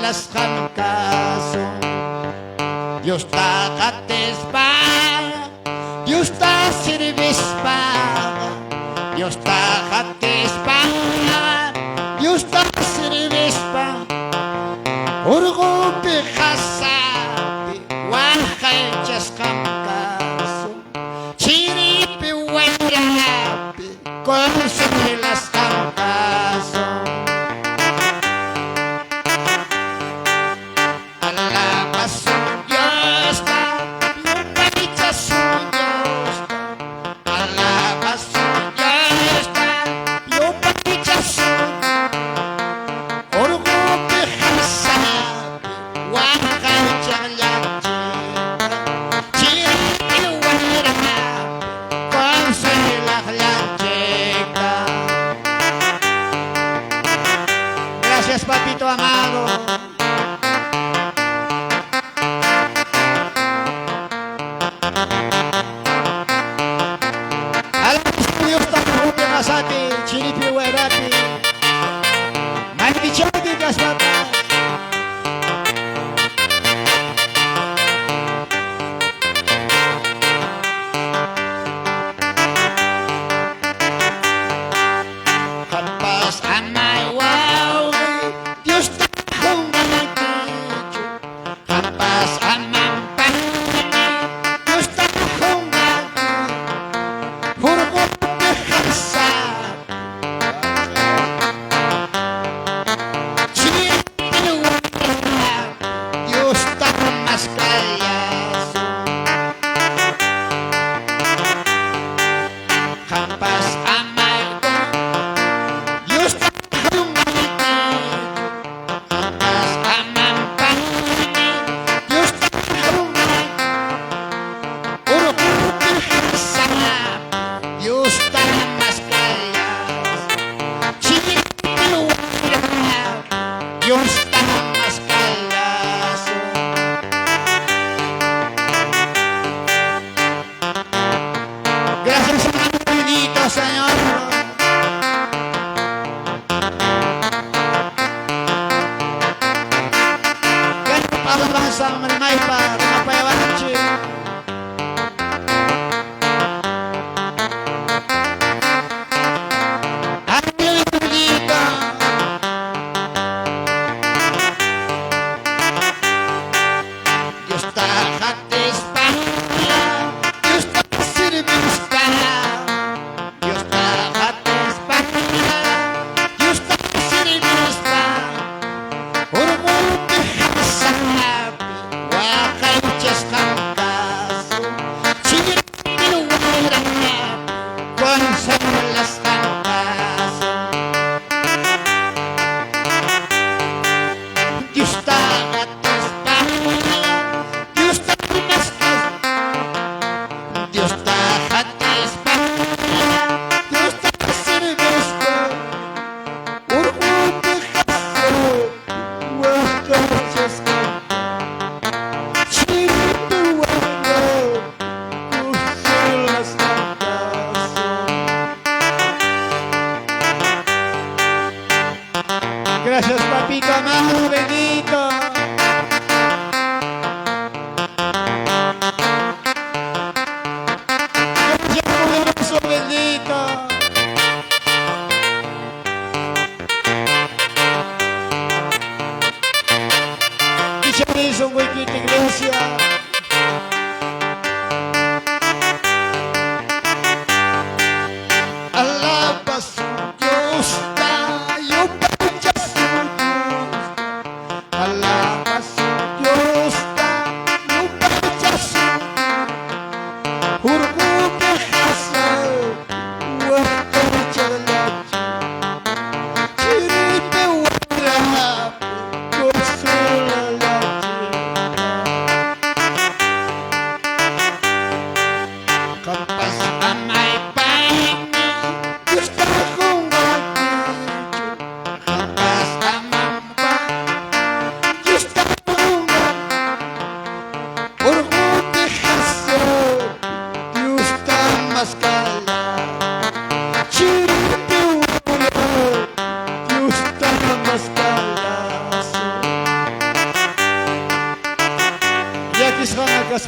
las hamkaso Dios ta katespa Dios ta sirvispa Dios ta katespa Dios ta sirvispa Urgo pihasa Wahai hamkaso Chiri piwaya Consumir las hamkaso Gracias, papito amado. Alam estudio tayo masati, chinipi werapi. Manichodi gas papa. Kapas amay wow. Dios ta humanikicho. Kapas amang panini. Dios ta humanikicho. Hurgo pihasa. Chiniwala. Dios ta mas kayas. Kapas amay Dios ta humanikicho. Kapas amang panini. Dios ta humanikicho. Hurgo pihasa. Dios ta mas kayas. Chiniwala. Dios ta mas kayas. Gracias infinito, Señor. Ganyan pa ang bansang malimay pa, mapayawan ng Diyo. Ayaw infinito. Dios ta katispa. Dios ta sirvispa. Dios ta katispa. Dios ta sirvispa. Urgo pihasa. Wakay Diyos hamkaso. Chiniwala. Consumir las hamkaso. Dios ta katispa. Dios ta pinaskas. Dios ta katispa. Dios ta sirvispa. Urgo pihasa. Wakay Diyos hamkaso. Chiniwala. Consumir las hamkaso. Gracias, papito amado, bendito. Gracias, poderoso, bendito. Dicha hizo un huequito, iglesia. Alaba su Dios, tayo pa su Dios. Alaba su Dios, tayo pa su Hurgo pihasa, wakay chalachi. Chiripe wala, kosulalachi. mis papas.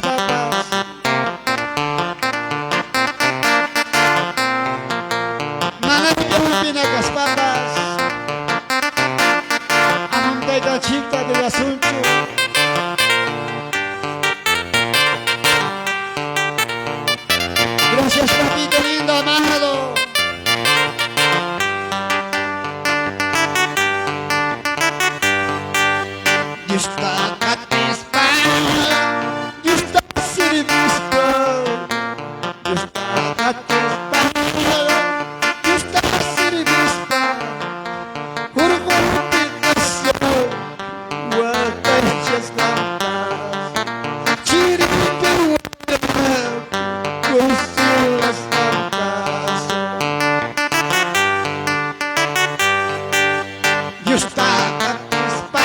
Manay pinakas papas. Anuntay ka chita de asunto. Gracias, papito lindo, amado. You stuck at this bar. You stuck sitting this bar. You stuck at this bar. You stuck sitting this bar. Who the fuck did this show? Well, that's just like that. Cheating people with the love. Goes to las tantas. You stuck at this bar.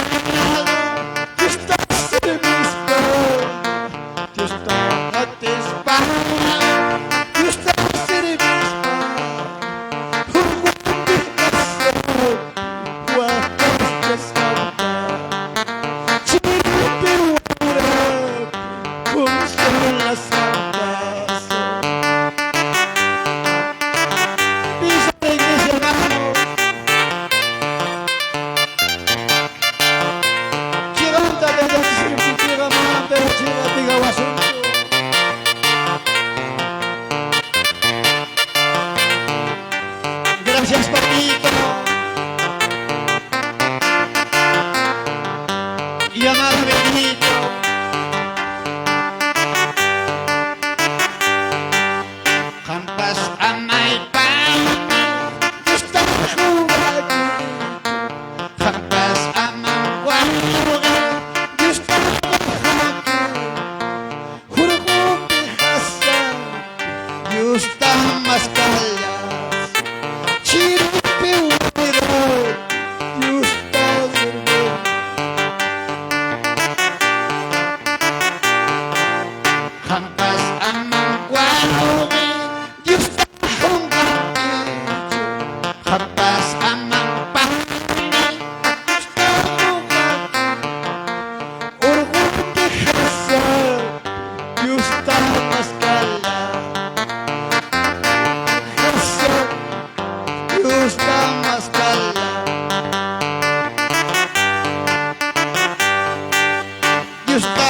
Gracias, papito. Y amado bendito. Hampas amay pan. Gusto ko lagi. Hampas amang wala. Gusto ko lagi. Huro ko pihasan. Gusto mas kaya. Hampas amang walugi, Diyos na kong bakit. Hampas amang pangin, Diyos na kong bakit. Urong kihasa, Diyos na maskala. Kihasa, Diyos na maskala. Diyos na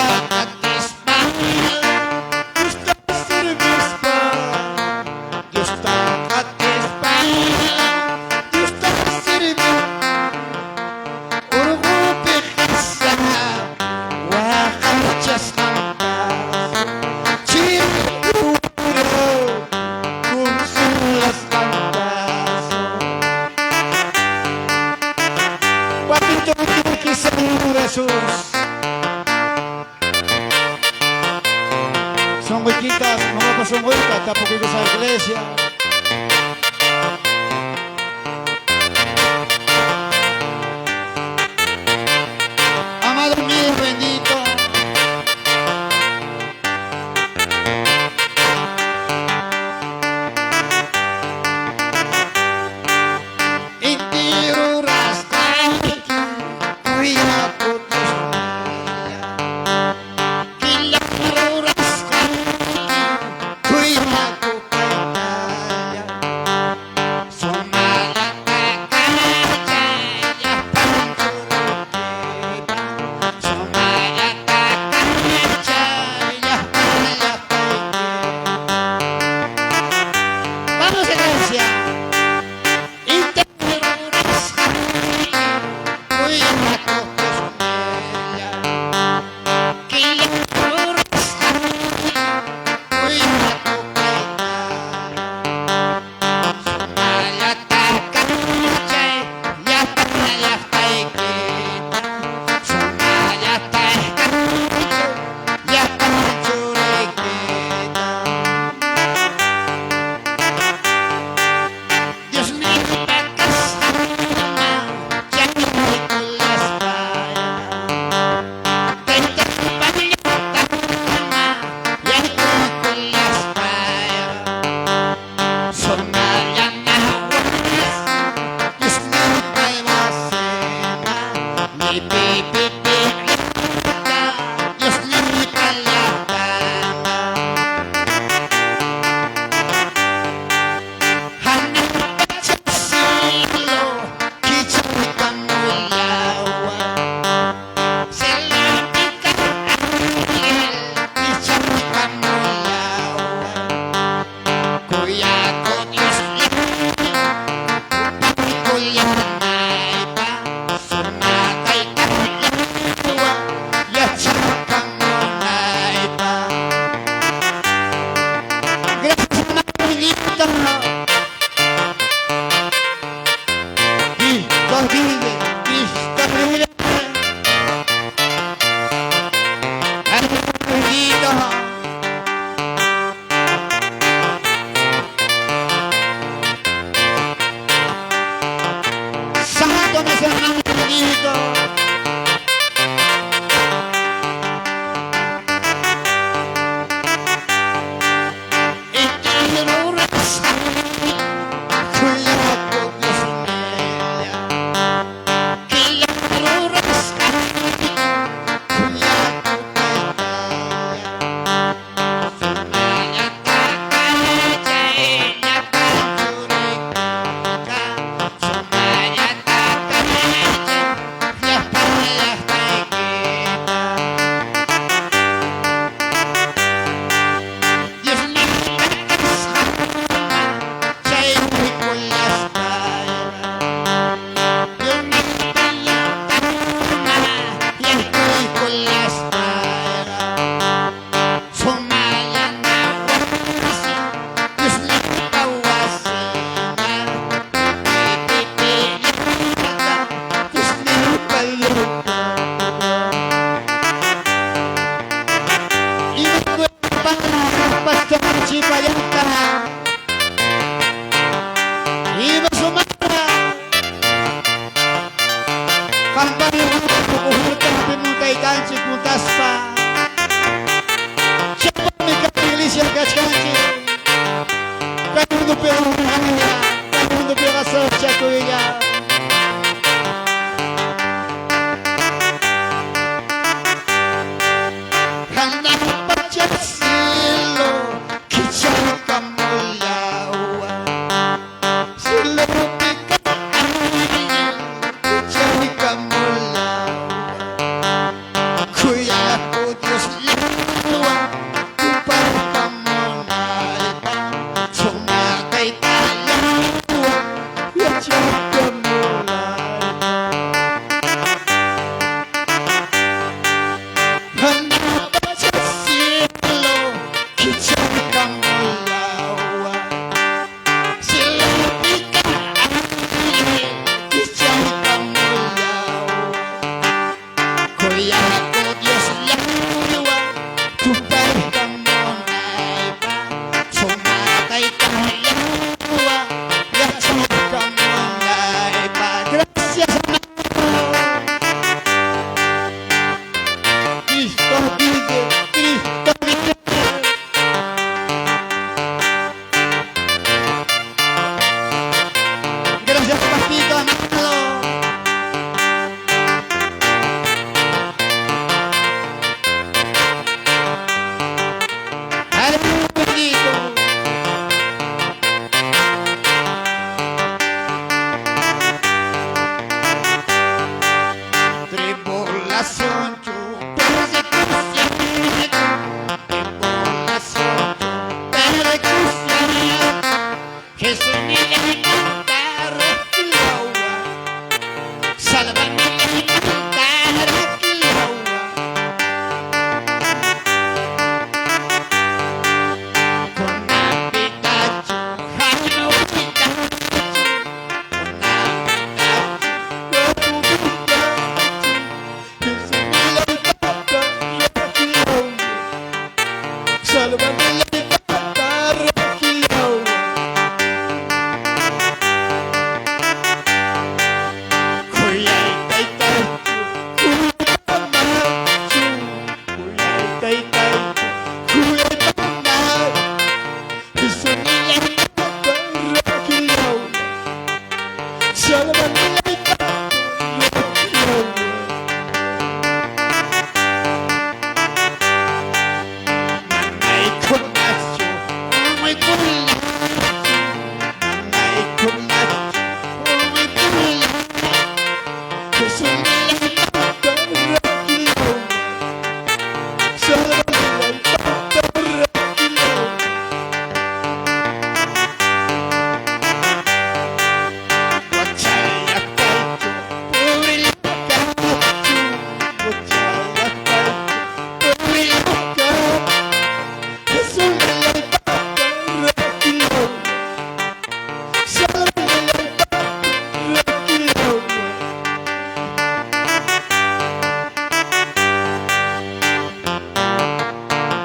Son huequitas, mamá son huecas, tampoco hay esa iglesia. Amado mío bendito.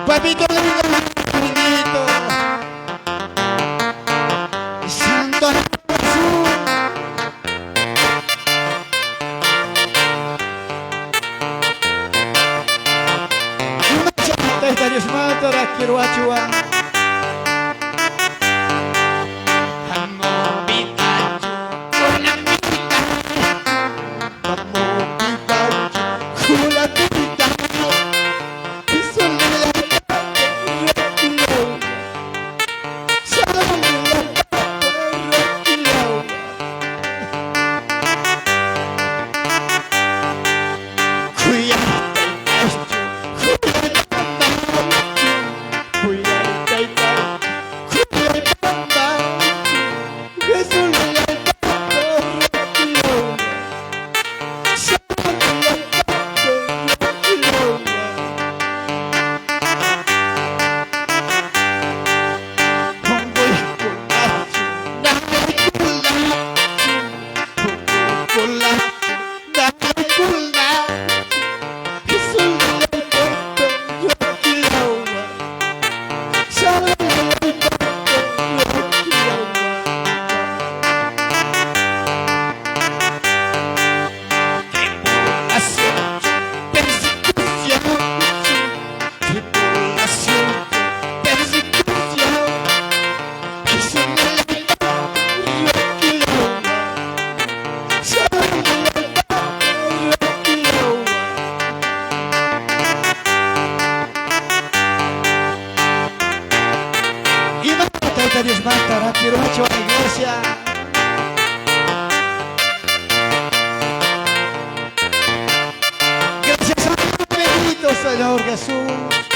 Papito lindo, bonito, Santo Jesús. Una chata Dios mata la quiero achua. Dios mata, quiero hecho a la iglesia. Gracias a ti, bendito Señor Jesús.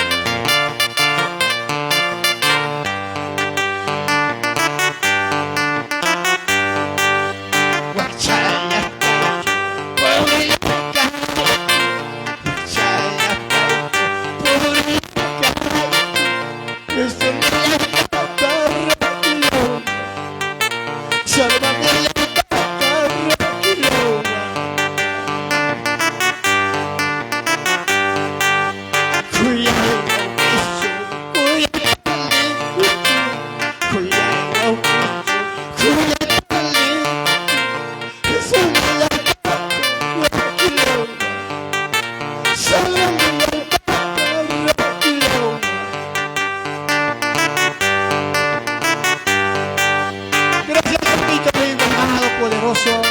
Poderoso.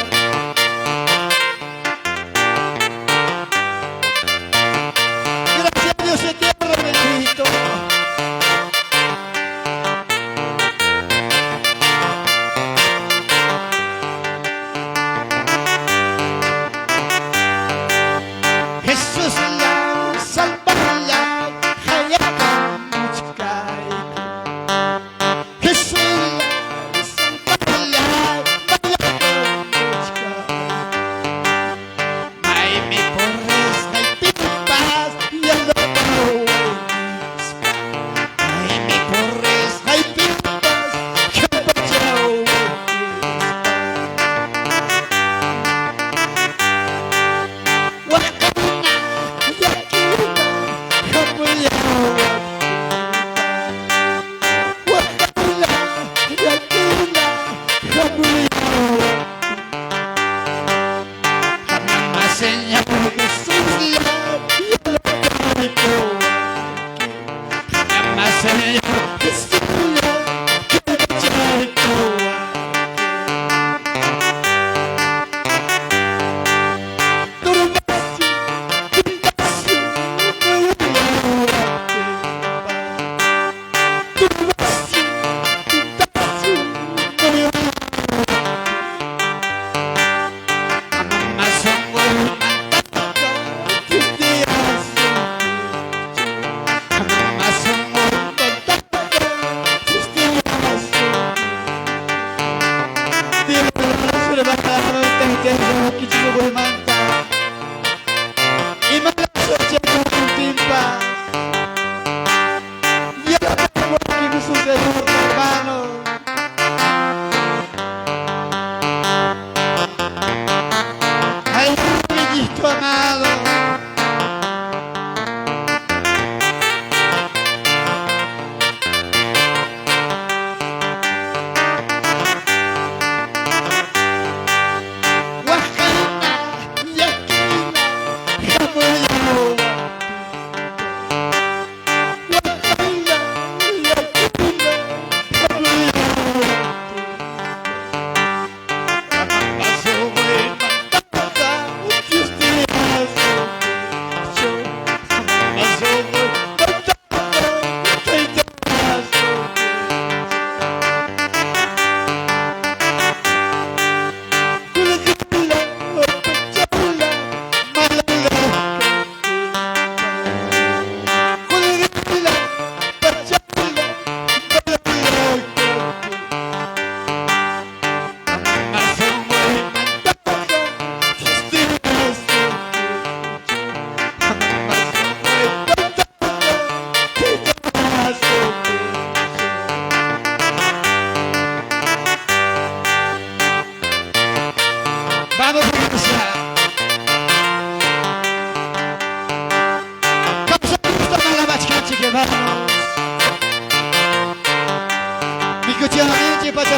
Gracias a Dios eterno bendito. Jesús la salvará, hayaka muchkai. Jesús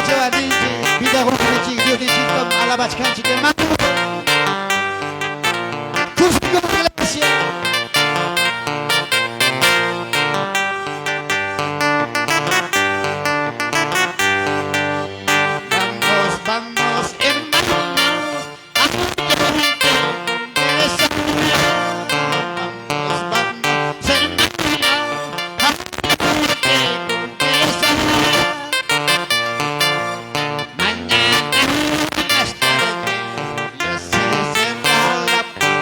아버지와 아들인지 믿어 공인지 이겨진 지금 알아바치칸 지금 구수교 글라시아 Vamos hermanos a gente esa vamos hermanos a gente esa mañana más tarde ya se cerrará la puerta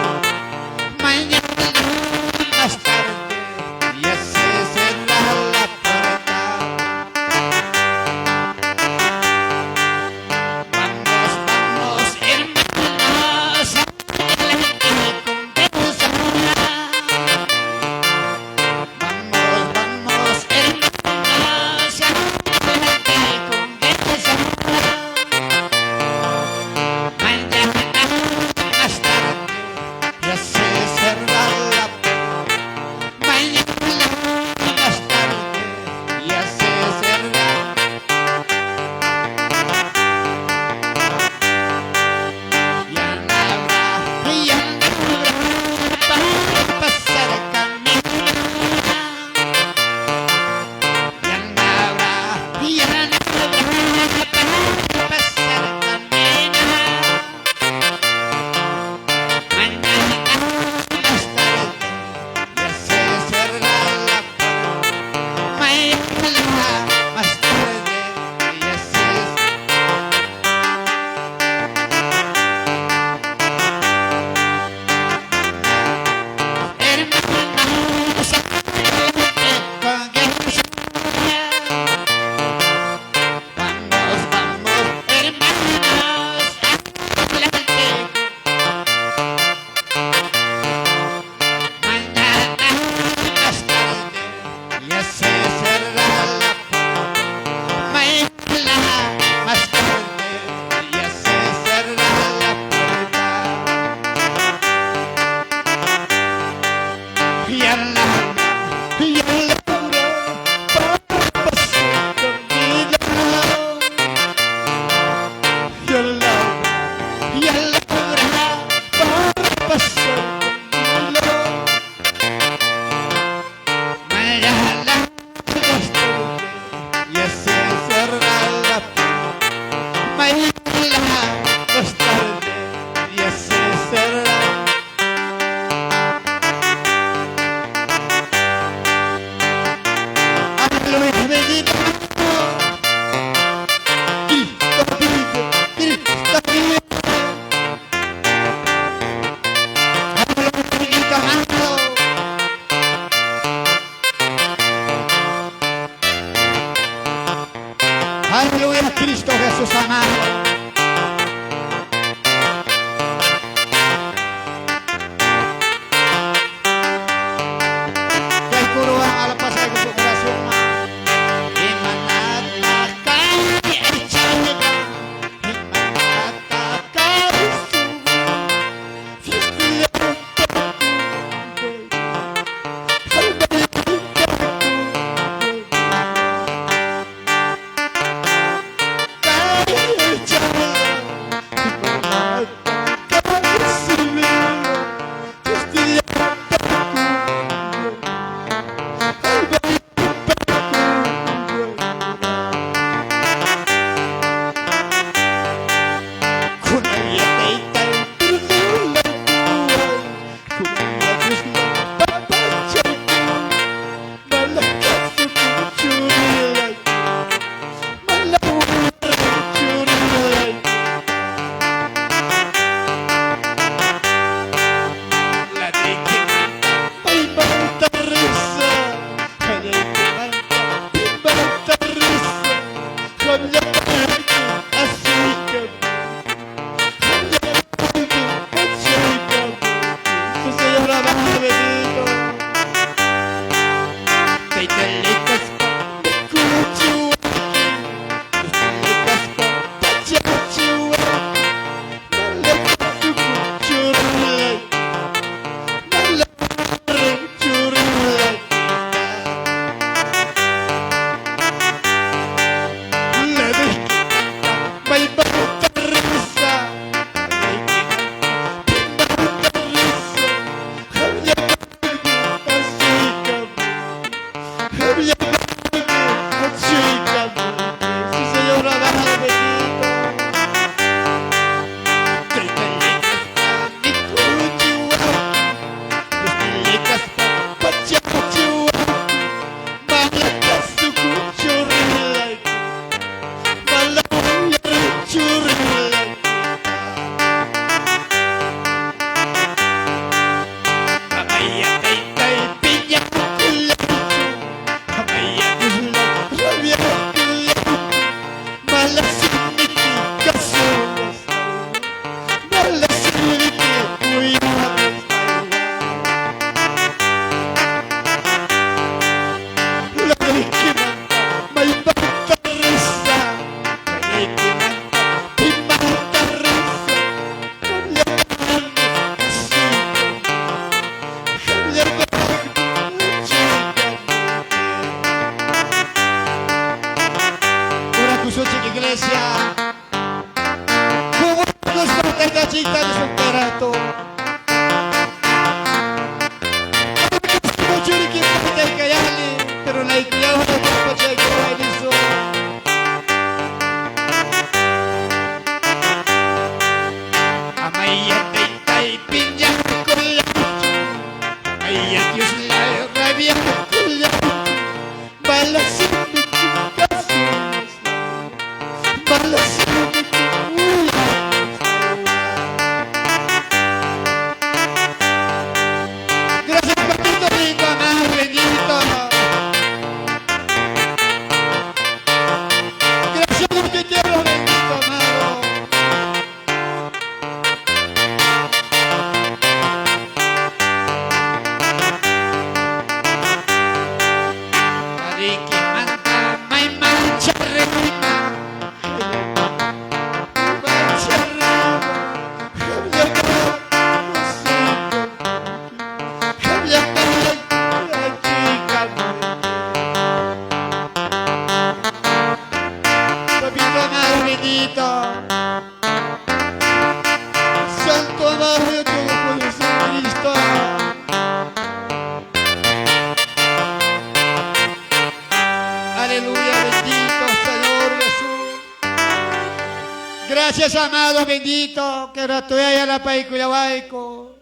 mañana más tarde ya se cerrará la puerta Aleluya, Cristo Jesús amado. Que el coro a la pasada con su corazón. Aleluya. Sí, Señor, amado, bendito. Iglesia, como nos falta chica de su perato. Mucho ni que falta callarle, pero la iglesia no puede hacer eso. Amaya teita y piña con la amaya Dios la rabia con la balas. Gracias, Papito Rico, amado, bendito. Gracias, Dios, te quiero, bendito, amado. Ariki manta, may mancha reina. Bendito, Santo amado de todo puede ser Cristo. Aleluya, bendito Señor Jesús. Gracias, amado, bendito, que ratoya la paico y amado.